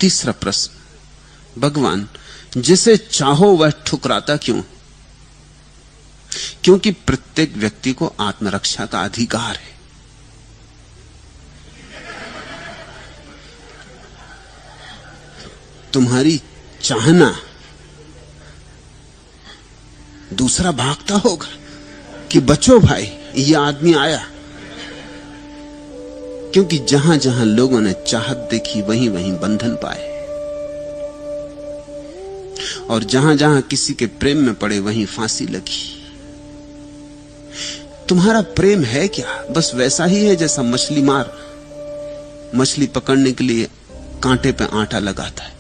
तीसरा प्रश्न, भगवान जिसे चाहो वह ठुकराता क्यों? क्योंकि प्रत्येक व्यक्ति को आत्मरक्षा का अधिकार है। तुम्हारी चाहना दूसरा भागता होगा कि बचो भाई, ये आदमी आया। क्योंकि जहां जहां लोगों ने चाहत देखी वहीं वहीं बंधन पाए, और जहां जहां किसी के प्रेम में पड़े वहीं फांसी लगी। तुम्हारा प्रेम है क्या? बस वैसा ही है जैसा मछली मार मछली पकड़ने के लिए कांटे पे आटा लगाता है।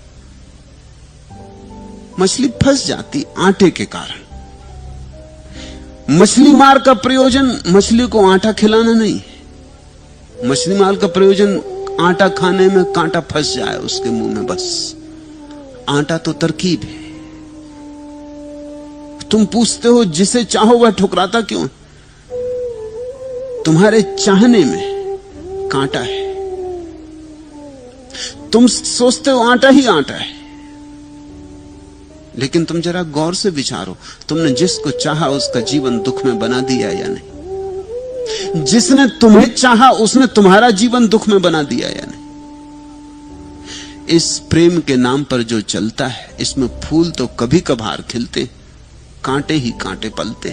मछली फंस जाती आटे के कारण। मछली मार का प्रयोजन मछली को आटा खिलाना नहीं है। मछली मार का प्रयोजन आटा खाने में कांटा फंस जाए उसके मुंह में, बस। आटा तो तरकीब है। तुम पूछते हो जिसे चाहो वह ठुकराता क्यों? तुम्हारे चाहने में कांटा है। तुम सोचते हो आटा ही आटा है, लेकिन तुम जरा गौर से विचारो, तुमने जिसको चाहा उसका जीवन दुख में बना दिया या नहीं? जिसने तुम्हें चाहा उसने तुम्हारा जीवन दुख में बना दिया या नहीं? इस प्रेम के नाम पर जो चलता है, इसमें फूल तो कभी कभार खिलते, कांटे ही कांटे पलते।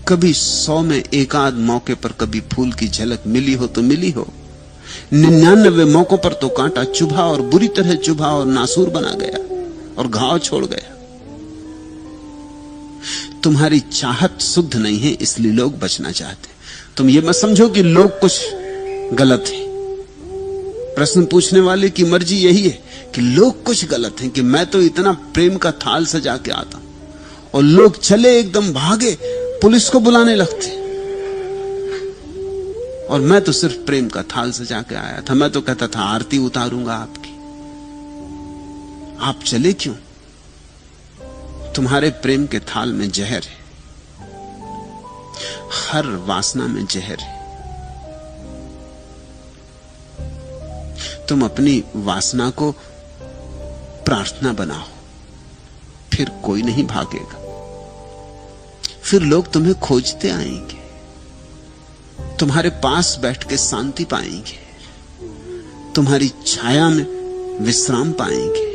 कभी 100 में एक आध मौके पर कभी फूल की झलक मिली हो तो मिली हो, 99 मौकों पर तो कांटा चुभा और बुरी तरह चुभा और नासूर बना गया और घाव छोड़ गया। तुम्हारी चाहत शुद्ध नहीं है, इसलिए लोग बचना चाहते। तुम ये मत समझो कि लोग कुछ गलत है। प्रश्न पूछने वाले की मर्जी यही है कि लोग कुछ गलत हैं, कि मैं तो इतना प्रेम का थाल सजा के आता हूं और लोग चले एकदम भागे, पुलिस को बुलाने लगते, और मैं तो सिर्फ प्रेम का थाल सजा के आया था। मैं तो कहता था आरती उतारूंगा आपकी। आप चले क्यों? तुम्हारे प्रेम के थाल में जहर है, हर वासना में जहर है। तुम अपनी वासना को प्रार्थना बनाओ, फिर कोई नहीं भागेगा। फिर लोग तुम्हें खोजते आएंगे, तुम्हारे पास बैठ के शांति पाएंगे, तुम्हारी छाया में विश्राम पाएंगे।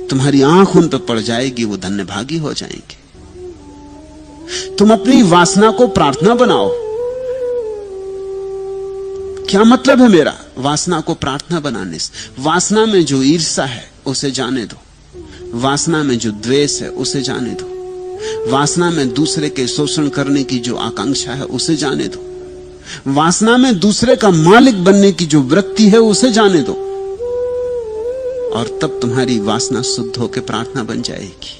तुम्हारी आंख उन पर पड़ जाएगी, वो धन्यभागी हो जाएंगे। तुम अपनी वासना को प्रार्थना बनाओ। क्या मतलब है मेरा वासना को प्रार्थना बनाने से? वासना में जो ईर्ष्या है उसे जाने दो, वासना में जो द्वेष है उसे जाने दो, वासना में दूसरे के शोषण करने की जो आकांक्षा है उसे जाने दो, वासना में दूसरे का मालिक बनने की जो वृत्ति है उसे जाने दो, और तब तुम्हारी वासना शुद्ध होकर प्रार्थना बन जाएगी।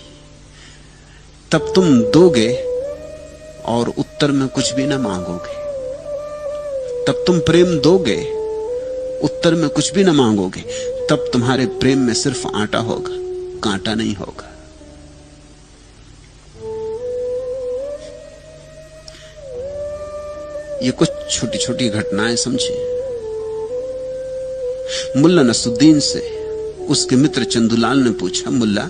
तब तुम दोगे और उत्तर में कुछ भी ना मांगोगे। तब तुम प्रेम दोगे, उत्तर में कुछ भी ना मांगोगे। तब तुम्हारे प्रेम में सिर्फ आटा होगा, कांटा नहीं होगा। ये कुछ छोटी छोटी घटनाएं समझे। मुल्ला नसरुद्दीन से उसके मित्र चंदूलाल ने पूछा, मुल्ला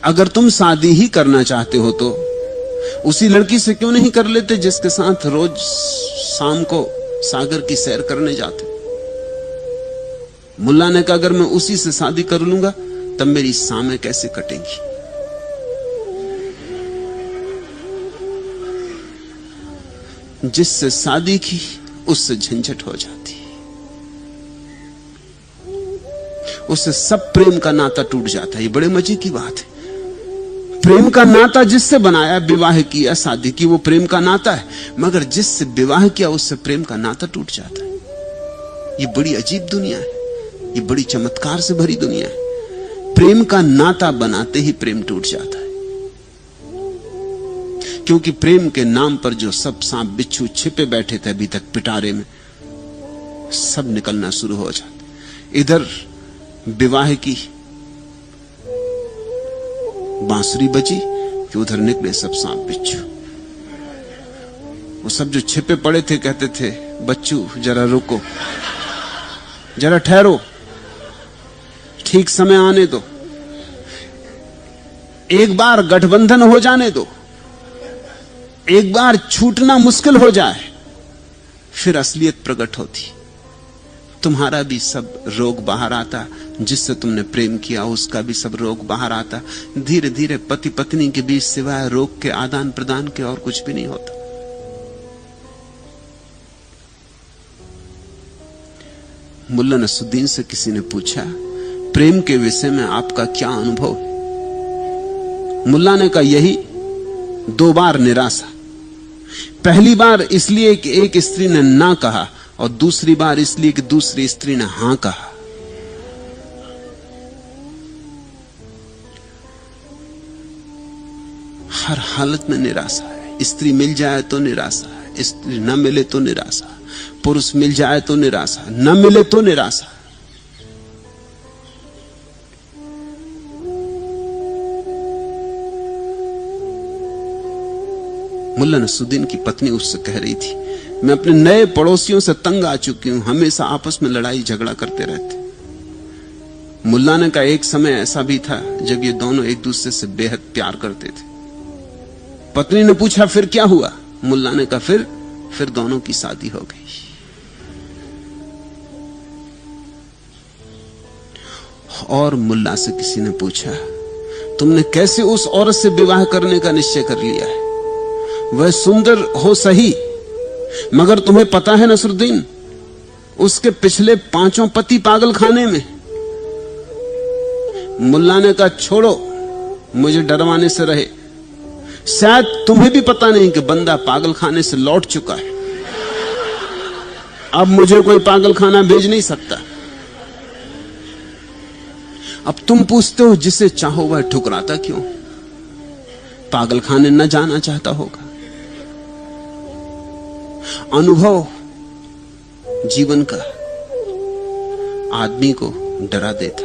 अगर तुम शादी ही करना चाहते हो तो उसी लड़की से क्यों नहीं कर लेते जिसके साथ रोज शाम को सागर की सैर करने जाते? मुल्ला ने कहा, अगर मैं उसी से शादी कर लूंगा तब मेरी शामें कैसे कटेंगी? जिससे शादी की उससे झंझट हो जाती, उससे सब प्रेम का नाता टूट जाता है। ये बड़े मजे की बात है। प्रेम का नाता जिससे बनाया, विवाह किया, शादी की, वो प्रेम का नाता है, मगर जिससे विवाह किया उससे प्रेम का नाता टूट जाता है। ये बड़ी अजीब दुनिया है, ये बड़ी चमत्कार से भरी दुनिया है। प्रेम का नाता बनाते ही प्रेम टूट जाता है, क्योंकि प्रेम के नाम पर जो सब सांप बिच्छू छिपे बैठे थे अभी तक पिटारे में, सब निकलना शुरू हो जाते। इधर विवाह की बांसुरी बजी कि उधर निकले सब सांप बिच्छू। वो सब जो छिपे पड़े थे कहते थे बच्चू जरा रुको, जरा ठहरो, ठीक समय आने दो, एक बार गठबंधन हो जाने दो, एक बार छूटना मुश्किल हो जाए, फिर असलियत प्रकट होती। तुम्हारा भी सब रोग बाहर आता, जिससे तुमने प्रेम किया उसका भी सब रोग बाहर आता। धीरे धीरे पति पत्नी के बीच सिवाय रोग के आदान प्रदान के और कुछ भी नहीं होता। मुल्ला नसरुद्दीन से किसी ने पूछा, प्रेम के विषय में आपका क्या अनुभव है? मुल्ला ने कहा, यही 2 बार निराशा। पहली बार इसलिए कि एक स्त्री ने ना कहा, और दूसरी बार इसलिए कि दूसरी स्त्री ने हां कहा। हर हालत में निराशा है। स्त्री मिल जाए तो निराशा है, स्त्री न मिले तो निराशा, पुरुष मिल जाए तो निराशा, न मिले तो निराशा। मुल्ला नसरुद्दीन की पत्नी उससे कह रही थी, मैं अपने नए पड़ोसियों से तंग आ चुकी हूं, हमेशा आपस में लड़ाई झगड़ा करते रहते। मुल्ला ने कहा, एक समय ऐसा भी था जब ये दोनों एक दूसरे से बेहद प्यार करते थे। पत्नी ने पूछा, फिर क्या हुआ? मुल्ला ने कहा, फिर दोनों की शादी हो गई। और मुल्ला से किसी ने पूछा, तुमने कैसे उस औरत से विवाह करने का निश्चय कर लिया है? वह सुंदर हो सही, मगर तुम्हें पता है नसरुद्दीन, उसके पिछले 5 पति पागल खाने में। मुल्ला ने कहा, छोड़ो, मुझे डरवाने से रहे। शायद तुम्हें भी पता नहीं कि बंदा पागल खाने से लौट चुका है। अब मुझे कोई पागल खाना भेज नहीं सकता। अब तुम पूछते हो, जिसे चाहो वह ठुकराता क्यों? पागल खाने न जाना चाहता होगा। अनुभव जीवन का आदमी को डरा देता।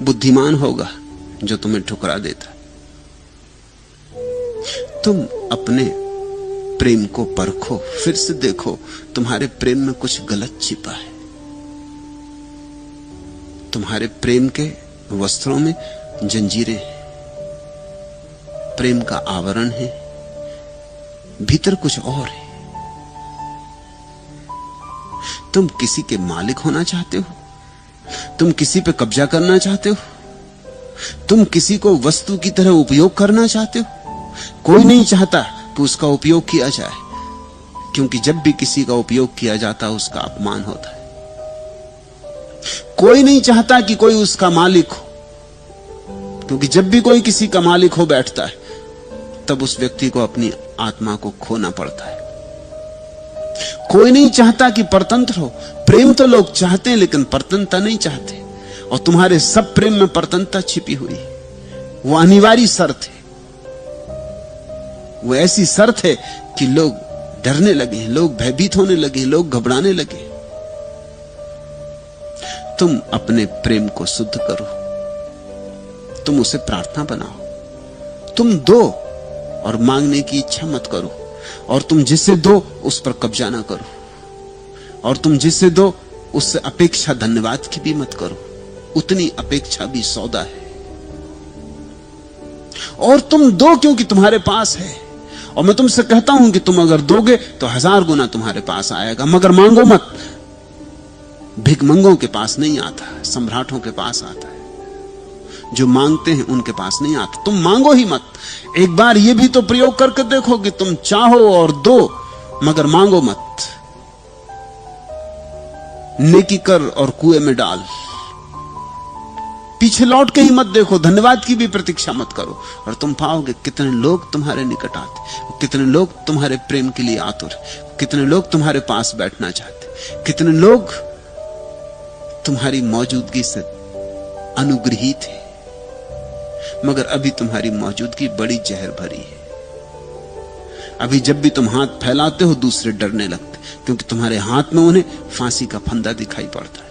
बुद्धिमान होगा जो तुम्हें ठुकरा देता। तुम अपने प्रेम को परखो, फिर से देखो, तुम्हारे प्रेम में कुछ गलत छिपा है। तुम्हारे प्रेम के वस्त्रों में जंजीरें हैं, प्रेम का आवरण है, भीतर कुछ और है। तुम किसी के मालिक होना चाहते हो, तुम किसी पे कब्जा करना चाहते हो, तुम किसी को वस्तु की तरह उपयोग करना चाहते हो। कोई नहीं चाहता कि उसका उपयोग किया जाए, क्योंकि जब भी किसी का उपयोग किया जाता है उसका अपमान होता है। कोई नहीं चाहता कि कोई उसका मालिक हो, क्योंकि जब भी कोई किसी का मालिक हो बैठता है तब उस व्यक्ति को अपनी आत्मा को खोना पड़ता है। कोई नहीं चाहता कि परतंत्र हो। प्रेम तो लोग चाहते हैं, लेकिन परतंत्रता नहीं चाहते। और तुम्हारे सब प्रेम में परतंत्रता छिपी हुई है। वो अनिवार्य शर्त है, वो ऐसी शर्त है कि लोग डरने लगे, लोग भयभीत होने लगे, लोग घबराने लगे। तुम अपने प्रेम को शुद्ध करो, तुम उसे प्रार्थना बनाओ। तुम दो और मांगने की इच्छा मत करो, और तुम जिससे दो उस पर कब्जा ना करो, और तुम जिससे दो उससे अपेक्षा धन्यवाद की भी मत करो। उतनी अपेक्षा भी सौदा है। और तुम दो क्योंकि तुम्हारे पास है। और मैं तुमसे कहता हूं कि तुम अगर दोगे तो 1000 गुना तुम्हारे पास आएगा, मगर मांगो मत। भिखमंगों के पास नहीं आता, सम्राटों के पास आता है। जो मांगते हैं उनके पास नहीं आता। तुम मांगो ही मत। एक बार यह भी तो प्रयोग करके देखो कि तुम चाहो और दो, मगर मांगो मत। नेकी कर और कुएं में डाल। पीछे लौट के ही मत देखो, धन्यवाद की भी प्रतीक्षा मत करो, और तुम पाओगे कितने लोग तुम्हारे निकट आते, कितने लोग तुम्हारे प्रेम के लिए आतुर, कितने लोग तुम्हारे पास बैठना चाहते, कितने लोग तुम्हारी मौजूदगी से अनुग्रहित है। मगर अभी तुम्हारी मौजूदगी बड़ी जहर भरी है। अभी जब भी तुम हाथ फैलाते हो दूसरे डरने लगते, क्योंकि तुम्हारे हाथ में उन्हें फांसी का फंदा दिखाई पड़ता है।